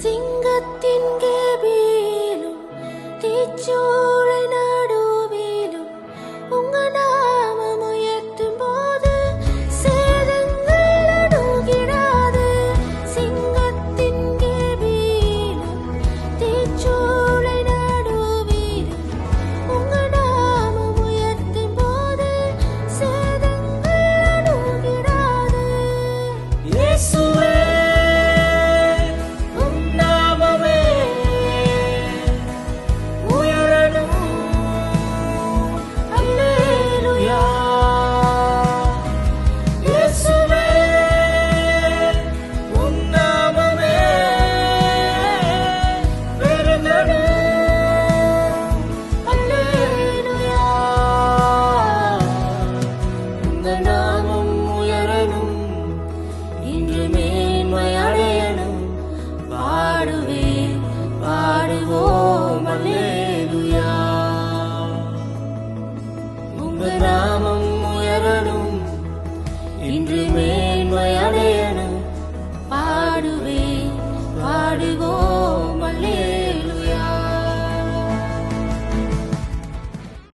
சிங்கத்தின் கேபிலும் தீச்சூளை நடுவிலும் உங்க நாமம் உயர்த்தும் போது சேதங்கள் அணுகிடாது. சிங்கத்தின் கேபிலும் தீச்சூளை நடுவிலும் உங்க நாமம் உயர்த்தும் போது சேதங்கள் அணுகிடாது. இயேசுவே நாமம் உயரணும், இன்று மேன்மை அடையணும். பாடுவேன் பாடுவோம்.